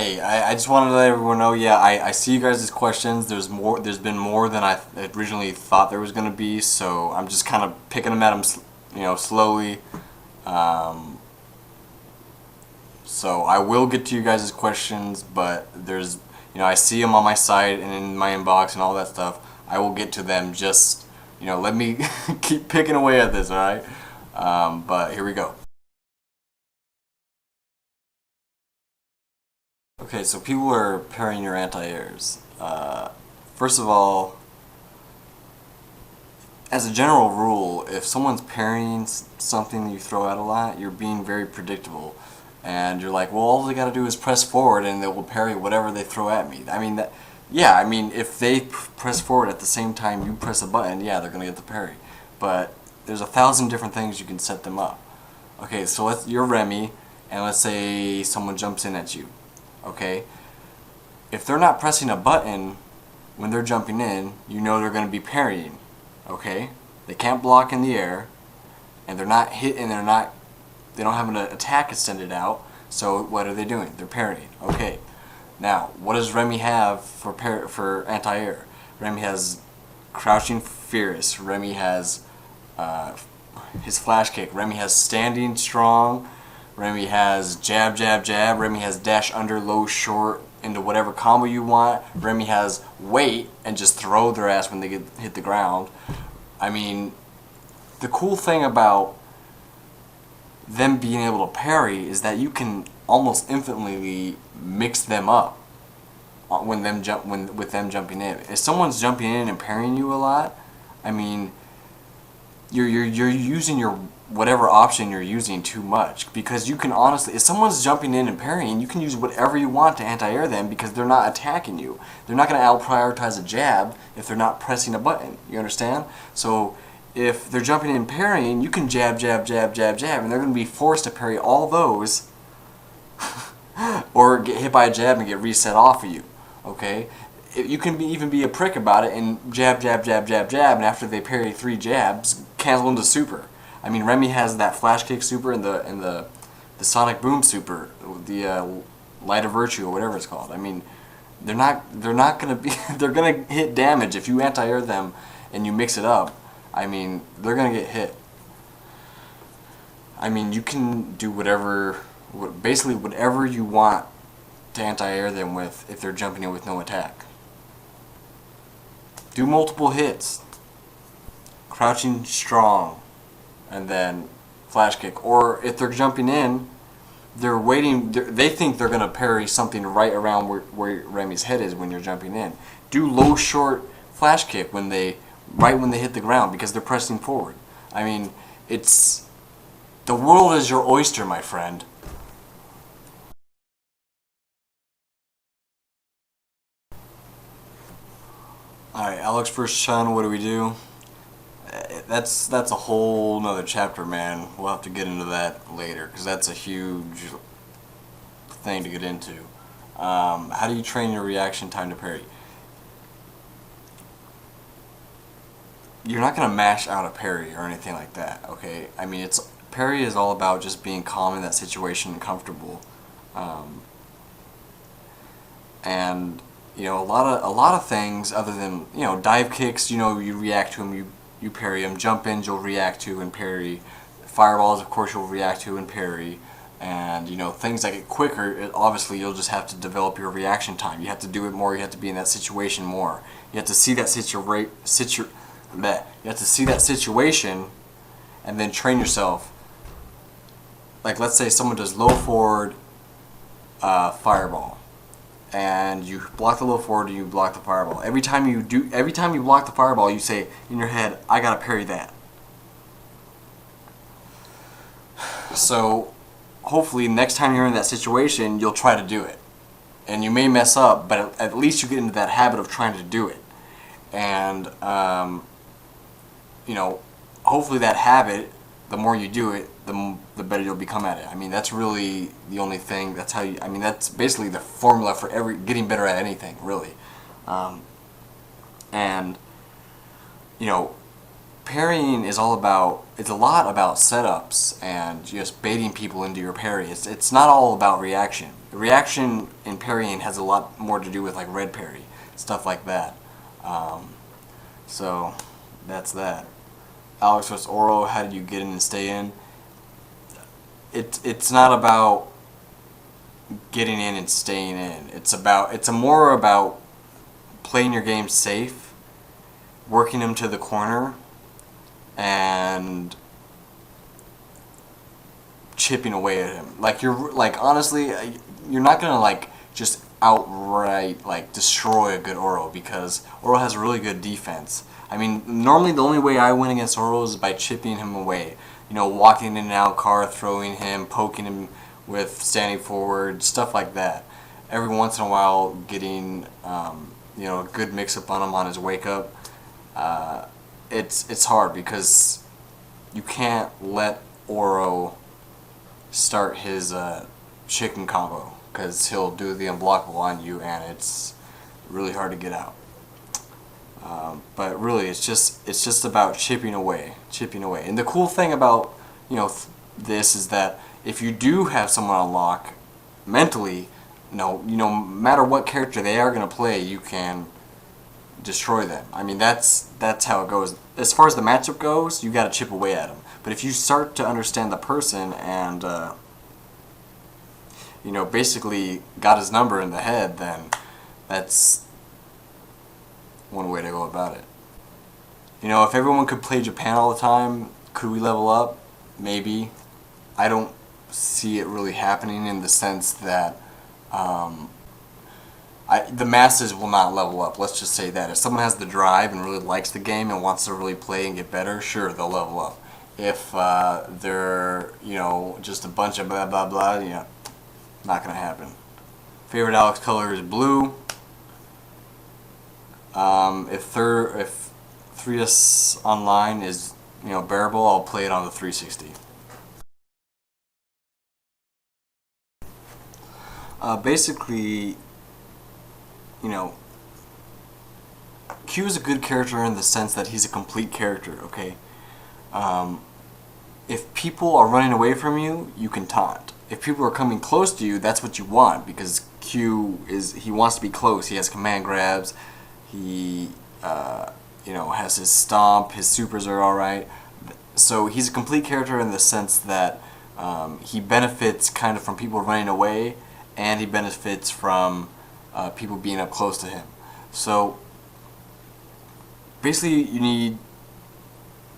Hey, I just wanted to let everyone know, yeah, I see you guys' questions. There's been more than I originally thought there was gonna be, so I'm just kind of picking them at them, slowly. Um, so I will get to you guys' questions, but I see them on my site and in my inbox and all that stuff. I will get to them. Just, let me keep picking away at this, all right? But here we go. Okay, so people are pairing your anti-airs. First of all, as a general rule, if someone's parrying something that you throw out a lot, you're being very predictable. And you're like, well, all they gotta do is press forward and they will parry whatever they throw at me. If they press forward at the same time you press a button, yeah, they're gonna get the parry. But there's 1,000 different things you can set them up. Okay, so you're Remy, and let's say someone jumps in at you. Okay? If they're not pressing a button when they're jumping in, you know they're going to be parrying. Okay? They can't block in the air, and they're not hit, and they don't have an attack extended out. So what are they doing? They're parrying. Okay. Now, what does Remy have for anti-air? Remy has crouching fierce. Remy has his flash kick. Remy has standing strong. Remy has jab, jab, jab. Remy has dash under, low, short into whatever combo you want. Remy has wait and just throw their ass when they hit the ground. I mean, the cool thing about them being able to parry is that you can almost infinitely mix them up with them jumping in. If someone's jumping in and parrying you a lot, I mean, you're using your whatever option you're using too much, because you can honestly, if someone's jumping in and parrying, you can use whatever you want to anti-air them because they're not attacking you. They're not going to out-prioritize a jab if they're not pressing a button. You understand? So if they're jumping in and parrying, you can jab, jab, jab, jab, jab, and they're going to be forced to parry all those or get hit by a jab and get reset off of you. Okay? You can even be a prick about it and jab, jab, jab, jab, jab, and after they parry 3 jabs, cancel into super. I mean, Remy has that flash kick super and the sonic boom super, the light of virtue or whatever it's called. I mean, they're not gonna be they're gonna hit damage if you anti-air them and you mix it up. I mean, they're gonna get hit. I mean, you can do basically whatever you want to anti-air them with if they're jumping in with no attack. Do multiple hits, crouching strong, and then flash kick. Or if they're jumping in, they're waiting. They think they're gonna parry something right around where Remy's head is when you're jumping in. Do low short flash kick right when they hit the ground because they're pressing forward. I mean, the world is your oyster, my friend. Alright, Alex vs. Chun, what do we do? That's a whole nother chapter, man. We'll have to get into that later because that's a huge thing to get into. How do you train your reaction time to parry? You're not gonna mash out a parry or anything like that, okay? I mean, parry is all about just being calm in that situation and comfortable. And a lot of things other than dive kicks. You react to them, you parry them. Jump ins you'll react to and parry. Fireballs, of course, you'll react to and parry. And things that get quicker, obviously you'll just have to develop your reaction time. You have to do it more. You have to be in that situation more. You have to see that situation and then train yourself. Like, let's say someone does low forward fireball, and you block the low forward and you block the fireball. Every time you block the fireball, you say in your head, I gotta parry that. So hopefully next time you're in that situation, you'll try to do it. And you may mess up, but at least you get into that habit of trying to do it. And hopefully that habit, the more you do it, the better you'll become at it. I mean, that's really the only thing. That's basically the formula for getting better at anything, really. And parrying is it's a lot about setups and just baiting people into your parry. It's not all about reaction. The reaction in parrying has a lot more to do with like red parry, stuff like that. Um, so that's that. Alex vs. Oro, how did you get in and stay in? It's not about getting in and staying in. It's more about playing your game safe, working him to the corner, and chipping away at him. Like you're like honestly, you're not gonna like just outright like destroy a good Oro because Oro has a really good defense. I mean, normally the only way I win against Oro is by chipping him away. You know, walking in and out, car throwing him, poking him with standing forward, stuff like that. Every once in a while, getting a good mix up on him on his wake up. It's hard because you can't let Oro start his chicken combo because he'll do the unblockable on you and it's really hard to get out. But really, it's just about chipping away. And the cool thing about this is that if you do have someone on lock mentally, no matter what character they are going to play, you can destroy them. I mean, that's how it goes. As far as the matchup goes, you got to chip away at them. But if you start to understand the person and basically got his number in the head, then that's one way to go about it. If everyone could play Japan all the time, could we level up? Maybe. I don't see it really happening in the sense that the masses will not level up. Let's just say that. If someone has the drive and really likes the game and wants to really play and get better, sure, they'll level up. If they're, just a bunch of blah, blah, blah, not going to happen. Favorite Alex color is blue. If 3S online is, bearable, I'll play it on the 360. Basically, Q is a good character in the sense that he's a complete character, okay? If people are running away from you, you can taunt. If people are coming close to you, that's what you want because he wants to be close. He has command grabs. He, has his stomp. His supers are alright. So he's a complete character in the sense that he benefits kind of from people running away, and he benefits from people being up close to him. So basically, you need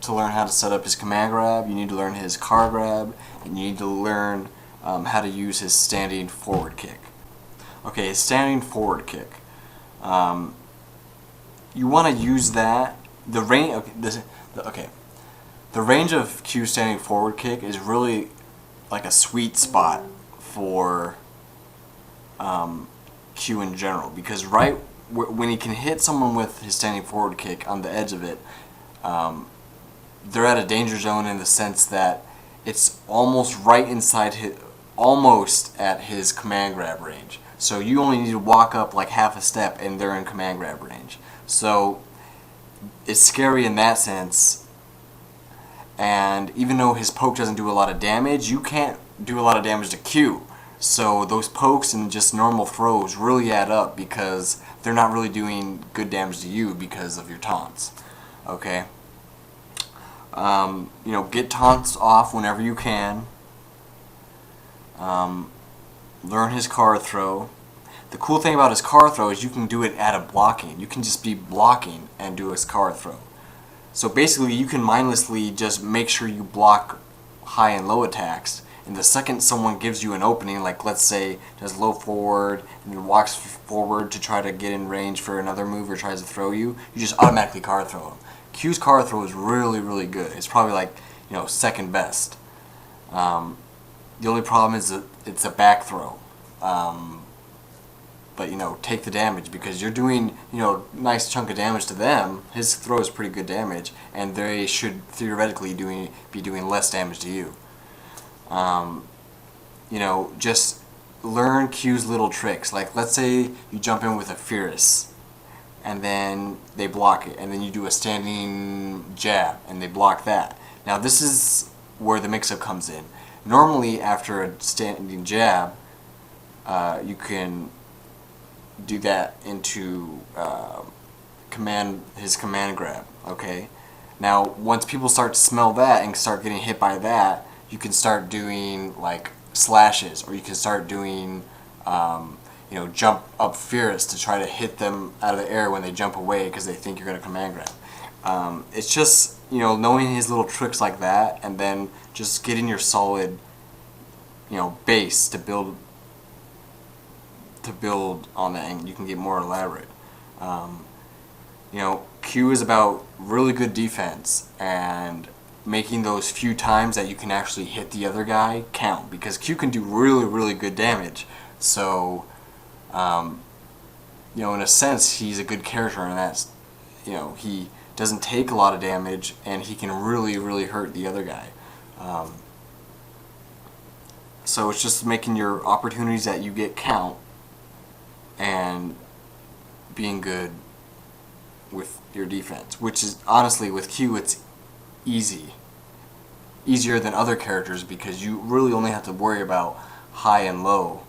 to learn how to set up his command grab. You need to learn his car grab, and you need to learn how to use his standing forward kick. Okay, his standing forward kick. You want to use that. The range. The range of Q's standing forward kick is really like a sweet spot for Q in general because right when he can hit someone with his standing forward kick on the edge of it, they're at a danger zone in the sense that it's almost right inside almost at his command grab range. So you only need to walk up like half a step and they're in command grab range. So it's scary in that sense. And even though his poke doesn't do a lot of damage, you can't do a lot of damage to Q. So those pokes and just normal throws really add up because they're not really doing good damage to you because of your taunts. Okay? Get taunts off whenever you can. Learn his car throw. The cool thing about his car throw is you can do it at a blocking. You can just be blocking and do his car throw. So basically you can mindlessly just make sure you block high and low attacks, and the second someone gives you an opening, like let's say does low forward and then walks forward to try to get in range for another move or tries to throw you, you just automatically car throw him. Q's car throw is really, really good. It's probably like, second best. The only problem is that it's a back throw. But take the damage because you're doing nice chunk of damage to them. His throw is pretty good damage, and they should theoretically be doing less damage to you. Just learn Q's little tricks. Like let's say you jump in with a Fierce, and then they block it, and then you do a standing jab, and they block that. Now this is where the mix-up comes in. Normally, after a standing jab, you can do that into his command grab. Okay. Now, once people start to smell that and start getting hit by that, you can start doing like slashes, or you can start doing jump up fierce to try to hit them out of the air when they jump away because they think you're going to command grab. It's just knowing his little tricks like that, and then just getting your solid base to build on that, and you can get more elaborate. Um, Q is about really good defense and making those few times that you can actually hit the other guy count, because Q can do really, really good damage. So, in a sense, he's a good character in that, he doesn't take a lot of damage and he can really, really hurt the other guy. So it's just making your opportunities that you get count and being good with your defense, which is honestly with Q it's easier than other characters, because you really only have to worry about high and low,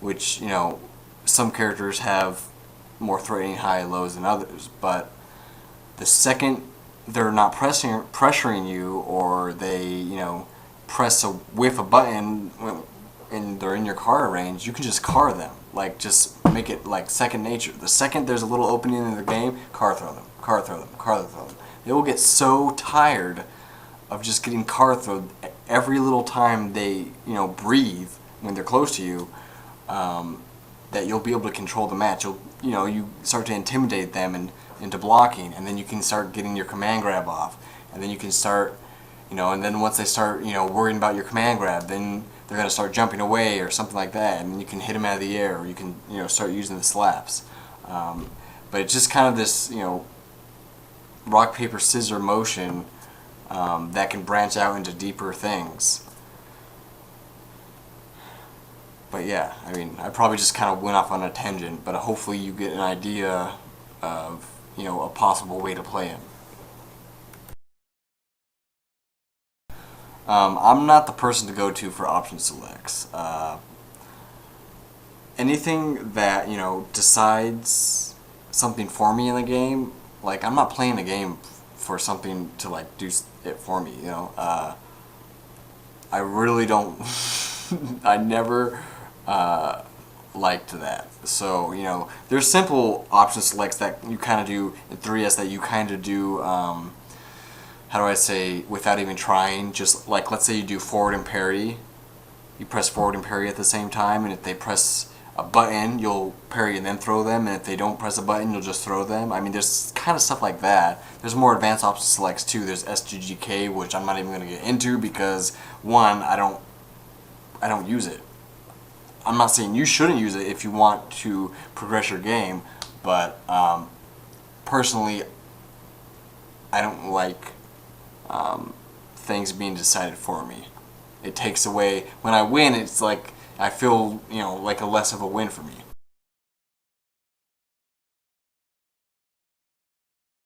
which some characters have more threatening high and lows than others. But the second they're not pressuring you, or they press a whiff a button and they're in your car range, you can just car them. Like, just make it like second nature. The second there's a little opening in the game, car throw them, car throw them, car throw them. They will get so tired of just getting car thrown every little time they breathe when they're close to you, that you'll be able to control the match. You start to intimidate them into blocking, and then you can start getting your command grab off, and then you can start and then once they start worrying about your command grab, then they're going to start jumping away or something like that, and then you can hit them out of the air, or you can start using the slaps. But it's just kind of this rock paper scissors motion that can branch out into deeper things. But yeah, I mean, I probably just kind of went off on a tangent, but hopefully you get an idea of a possible way to play him. I'm not the person to go to for option selects. Anything that decides something for me in the game, like, I'm not playing the game for something to like do it for me. I really don't. I never liked that. So there's simple option selects that you kind of do in 3S that you kind of do. How do I say, without even trying, just like, let's say you do forward and parry, you press forward and parry at the same time, and if they press a button, you'll parry and then throw them, and if they don't press a button, you'll just throw them. I mean, there's kind of stuff like that. There's more advanced option selects too. There's SGGK, which I'm not even going to get into, because one, I don't use it. I'm not saying you shouldn't use it if you want to progress your game, but personally, I don't like things being decided for me. It takes away, when I win, it's like I feel like a less of a win for me.